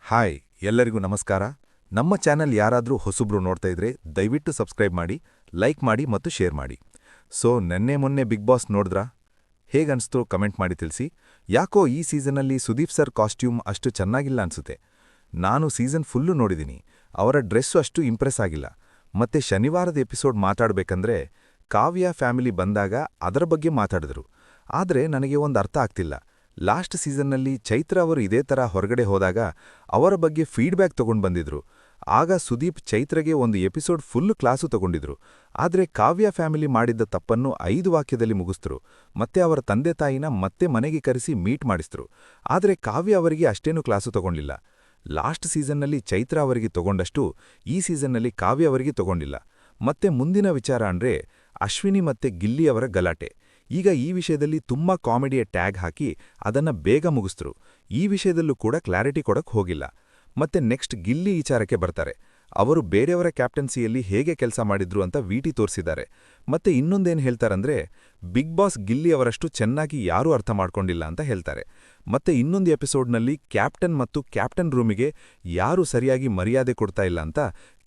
Hi ಎಲ್ಲರಿಗೂ ನಮಸ್ಕಾರ. ನಮ್ಮ ಚಾನೆಲ್ ಯಾರಾದರೂ ಹೊಸಬ್ರು ನೋಡ್ತಾ ಇದ್ರೆ ದಯವಿಟ್ಟು ಸಬ್ಸ್ಕ್ರೈಬ್ ಮಾಡಿ, ಲೈಕ್ ಮಾಡಿ ಮತ್ತು ಶೇರ್ ಮಾಡಿ. ನೆನ್ನೆ ಮೊನ್ನೆ ಬಿಗ್ ಬಾಸ್ ನೋಡಿದ್ರಾ? ಹೇಗನ್ನಿಸ್ತು ಕಮೆಂಟ್ ಮಾಡಿ ತಿಳಿಸಿ. ಯಾಕೋ ಈ ಸೀಸನಲ್ಲಿ ಸುದೀಪ್ ಸರ್ ಕಾಸ್ಟ್ಯೂಮ್ ಅಷ್ಟು ಚೆನ್ನಾಗಿಲ್ಲ ಅನ್ಸುತ್ತೆ. ನಾನು ಸೀಸನ್ ಫುಲ್ಲು ನೋಡಿದ್ದೀನಿ, ಅವರ ಡ್ರೆಸ್ಸು ಅಷ್ಟು ಇಂಪ್ರೆಸ್ ಆಗಿಲ್ಲ. ಮತ್ತೆ ಶನಿವಾರದ ಎಪಿಸೋಡ್ ಮಾತಾಡಬೇಕಂದ್ರೆ ಕಾವ್ಯ ಫ್ಯಾಮಿಲಿ ಬಂದಾಗ ಅದರ ಬಗ್ಗೆ ಮಾತಾಡಿದ್ರು. ಆದರೆ ನನಗೆ ಒಂದು ಅರ್ಥ ಆಗ್ತಿಲ್ಲ. ಲಾಸ್ಟ್ ಸೀಸನ್ನಲ್ಲಿ ಚೈತ್ರ ಅವರು ಇದೇ ಥರ ಹೊರಗಡೆ ಹೋದಾಗ ಅವರ ಬಗ್ಗೆ ಫೀಡ್ಬ್ಯಾಕ್ ತಗೊಂಡು ಬಂದಿದ್ರು. ಆಗ ಸುದೀಪ್ ಚೈತ್ರಗೆ ಒಂದು ಎಪಿಸೋಡ್ ಫುಲ್ ಕ್ಲಾಸು ತಗೊಂಡಿದ್ರು. ಆದರೆ ಕಾವ್ಯ ಫ್ಯಾಮಿಲಿ ಮಾಡಿದ್ದ ತಪ್ಪನ್ನು 5 ವಾಕ್ಯದಲ್ಲಿ ಮುಗಿಸ್ತರು. ಮತ್ತೆ ಅವರ ತಂದೆ ತಾಯಿನ ಮತ್ತೆ ಮನೆಗೆ ಕರೆಸಿ ಮೀಟ್ ಮಾಡಿಸ್ತರು. ಆದರೆ ಕಾವ್ಯ ಅವರಿಗೆ ಅಷ್ಟೇನೂ ಕ್ಲಾಸು ತಗೊಂಡಿಲ್ಲ. ಲಾಸ್ಟ್ ಸೀಸನ್ನಲ್ಲಿ ಚೈತ್ರ ಅವರಿಗೆ ತಗೊಂಡಷ್ಟು ಈ ಸೀಸನ್ನಲ್ಲಿ ಕಾವ್ಯ ಅವರಿಗೆ ತಗೊಂಡಿಲ್ಲ. ಮತ್ತೆ ಮುಂದಿನ ವಿಚಾರ ಅಂದ್ರೆ ಅಶ್ವಿನಿ ಮತ್ತೆ ಗಿಲ್ಲಿ ಅವರ ಗಲಾಟೆ. ಈಗ ಈ ವಿಷಯದಲ್ಲಿ ತುಂಬಾ ಕಾಮಿಡಿಯ ಟ್ಯಾಗ್ ಹಾಕಿ ಅದನ್ನ ಬೇಗ ಮುಗಿಸ್ತರು. ಈ ವಿಷಯದಲ್ಲೂ ಕೂಡ ಕ್ಲಾರಿಟಿ ಕೊಡಕ್ ಹೋಗಿಲ್ಲ. ಮತ್ತೆ ನೆಕ್ಸ್ಟ್ ಗಿಲ್ಲಿ ವಿಚಾರಕ್ಕೆ ಬರ್ತಾರೆ. ಅವರು ಬೇರೆಯವರ ಕ್ಯಾಪ್ಟನ್ಸಿಯಲ್ಲಿ ಹೇಗೆ ಕೆಲಸ ಮಾಡಿದ್ರು ಅಂತ ವಿಟಿ ತೋರಿಸಿದ್ದಾರೆ. ಮತ್ತೆ ಇನ್ನೊಂದೇನು ಹೇಳ್ತಾರಂದ್ರೆ ಬಿಗ್ ಬಾಸ್ ಗಿಲ್ಲಿ ಅವರಷ್ಟು ಚೆನ್ನಾಗಿ ಯಾರೂ ಅರ್ಥ ಮಾಡ್ಕೊಂಡಿಲ್ಲ ಅಂತ ಹೇಳ್ತಾರೆ. ಮತ್ತೆ ಇನ್ನೊಂದು ಎಪಿಸೋಡ್ನಲ್ಲಿ ಕ್ಯಾಪ್ಟನ್ ಮತ್ತು ಕ್ಯಾಪ್ಟನ್ ರೂಮಿಗೆ ಯಾರೂ ಸರಿಯಾಗಿ ಮರ್ಯಾದೆ ಕೊಡ್ತಾ ಇಲ್ಲ ಅಂತ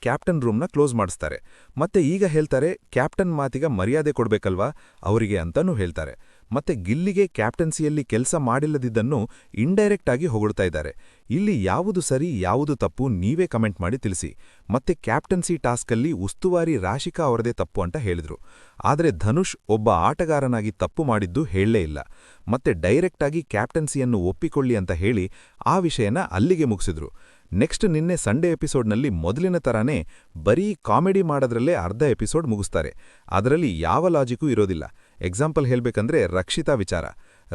ಕ್ಯಾಪ್ಟನ್ ರೂಮ್ನ ಕ್ಲೋಸ್ ಮಾಡಿಸ್ತಾರೆ. ಮತ್ತೆ ಈಗ ಹೇಳ್ತಾರೆ ಕ್ಯಾಪ್ಟನ್ ಮಾತಿಗ ಮರ್ಯಾದೆ ಕೊಡ್ಬೇಕಲ್ವಾ ಅವರಿಗೆ ಅಂತಾನೂ ಹೇಳ್ತಾರೆ. ಮತ್ತೆ ಗಿಲ್ಲಿಗೆ ಕ್ಯಾಪ್ಟನ್ಸಿಯಲ್ಲಿ ಕೆಲಸ ಮಾಡಿಲ್ಲದಿದ್ದನ್ನು ಇಂಡೈರೆಕ್ಟ್ ಆಗಿ ಹೊಗಳ್ತಾ ಇದ್ದಾರೆ. ಇಲ್ಲಿ ಯಾವುದು ಸರಿ ಯಾವುದು ತಪ್ಪು ನೀವೇ ಕಮೆಂಟ್ ಮಾಡಿ ತಿಳಿಸಿ. ಮತ್ತೆ ಕ್ಯಾಪ್ಟನ್ಸಿ ಟಾಸ್ಕಲ್ಲಿ ಉಸ್ತುವಾರಿ ರಾಶಿಕಾ ಅವರದೇ ತಪ್ಪು ಅಂತ ಹೇಳಿದ್ರು. ಆದರೆ ಧನುಷ್ ಒಬ್ಬ ಆಟಗಾರನಾಗಿ ತಪ್ಪು ಮಾಡಿದ್ದು ಹೇಳಲೇ ಇಲ್ಲ. ಮತ್ತೆ ಡೈರೆಕ್ಟ್ ಆಗಿ ಕ್ಯಾಪ್ಟನ್ಸಿಯನ್ನು ಒಪ್ಪಿಕೊಳ್ಳಿ ಅಂತ ಹೇಳಿ ಆ ವಿಷಯನ ಅಲ್ಲಿಗೆ ಮುಗಿಸಿದ್ರು. ನೆಕ್ಸ್ಟ್ ನಿನ್ನೆ ಸಂಡೇ ಎಪಿಸೋಡ್ನಲ್ಲಿ ಮೊದಲಿನ ತರಾನೇ ಬರೀ ಕಾಮಿಡಿ ಮಾಡೋದ್ರಲ್ಲೇ ಅರ್ಧ ಎಪಿಸೋಡ್ ಮುಗಿಸ್ತಾರೆ. ಅದರಲ್ಲಿ ಯಾವ ಲಾಜಿಕೂ ಇರೋದಿಲ್ಲ. ಎಕ್ಸಾಂಪಲ್ ಹೇಳ್ಬೇಕಂದ್ರೆ ರಕ್ಷಿತಾ ವಿಚಾರ.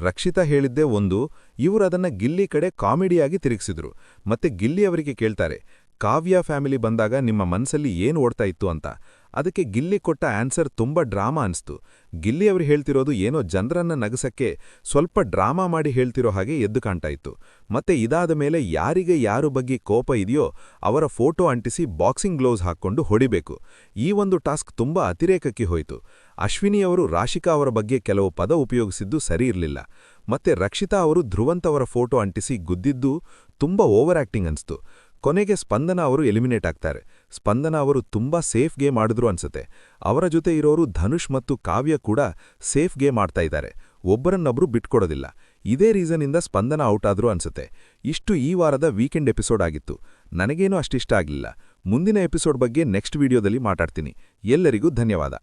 ರಕ್ಷಿತಾ ಹೇಳಿದ್ದೇ ಒಂದು, ಇವರದನ್ನ ಗಿಲ್ಲಿ ಕಡೆ ಕಾಮಿಡಿಯಾಗಿ ತಿರುಗಿಸಿದ್ರು. ಮತ್ತೆ ಗಿಲ್ಲಿ ಅವರಿಗೆ ಕೇಳ್ತಾರೆ, ಕಾವ್ಯ ಫ್ಯಾಮಿಲಿ ಬಂದಾಗ ನಿಮ್ಮ ಮನಸ್ಸಲ್ಲಿ ಏನು ಓಡ್ತಾ ಇತ್ತು ಅಂತ. ಅದಕ್ಕೆ ಗಿಲ್ಲಿ ಕೊಟ್ಟ ಆನ್ಸರ್ ತುಂಬ ಡ್ರಾಮಾ ಅನಿಸ್ತು. ಗಿಲ್ಲಿ ಅವರು ಹೇಳ್ತಿರೋದು ಏನೋ ಜನರನ್ನ ನಗಸಕ್ಕೆ ಸ್ವಲ್ಪ ಡ್ರಾಮಾ ಮಾಡಿ ಹೇಳ್ತಿರೋ ಹಾಗೆ ಎದ್ದು ಕಾಣ್ತಾ ಇತ್ತು. ಮತ್ತೆ ಇದಾದ ಮೇಲೆ ಯಾರಿಗೆ ಯಾರು ಬಗ್ಗೆ ಕೋಪ ಇದೆಯೋ ಅವರ ಫೋಟೋ ಅಂಟಿಸಿ ಬಾಕ್ಸಿಂಗ್ ಗ್ಲೌಸ್ ಹಾಕ್ಕೊಂಡು ಹೊಡಿಬೇಕು. ಈ ಒಂದು ಟಾಸ್ಕ್ ತುಂಬ ಅತಿರೇಕಕ್ಕೆ ಹೋಯಿತು. ಅಶ್ವಿನಿಯವರು ರಾಶಿಕಾ ಅವರ ಬಗ್ಗೆ ಕೆಲವು ಪದ ಉಪಯೋಗಿಸಿದ್ದು ಸರಿ ಇರಲಿಲ್ಲ. ಮತ್ತೆ ರಕ್ಷಿತಾ ಅವರು ಧ್ರುವಂತ್ ಅವರ ಫೋಟೋ ಅಂಟಿಸಿ ಗುದ್ದಿದ್ದು ತುಂಬ ಓವರ್ ಆಕ್ಟಿಂಗ್ ಅನಿಸ್ತು. ಕೊನೆಗೆ ಸ್ಪಂದನ ಅವರು ಎಲಿಮಿನೇಟ್ ಆಗ್ತಾರೆ. ಸ್ಪಂದನ ಅವರು ತುಂಬಾ ಸೇಫ್ ಗೇಮ್ ಆಡಿದ್ರು ಅನ್ಸುತ್ತೆ. ಅವರ ಜೊತೆ ಇರೋರು ಧನುಷ್ ಮತ್ತು ಕಾವ್ಯ ಕೂಡ ಸೇಫ್ ಗೇಮ್ ಆಡ್ತಾ ಇದ್ದಾರೆ. ಒಬ್ಬರನ್ನೊಬ್ರು ಬಿಟ್ಕೊಡೋದಿಲ್ಲ. ಇದೇ ರೀಸನ್ನಿಂದ ಸ್ಪಂದನ ಔಟ್ ಆದ್ರು ಅನ್ಸುತ್ತೆ. ಇಷ್ಟು ಈ ವಾರದ ವೀಕೆಂಡ್ ಎಪಿಸೋಡ್ ಆಗಿತ್ತು. ನನಗೇನೂ ಅಷ್ಟಿಷ್ಟ ಆಗಲಿಲ್ಲ. ಮುಂದಿನ ಎಪಿಸೋಡ್ ಬಗ್ಗೆ ನೆಕ್ಸ್ಟ್ ವಿಡಿಯೋದಲ್ಲಿ ಮಾತಾಡ್ತೀನಿ. ಎಲ್ಲರಿಗೂ ಧನ್ಯವಾದ.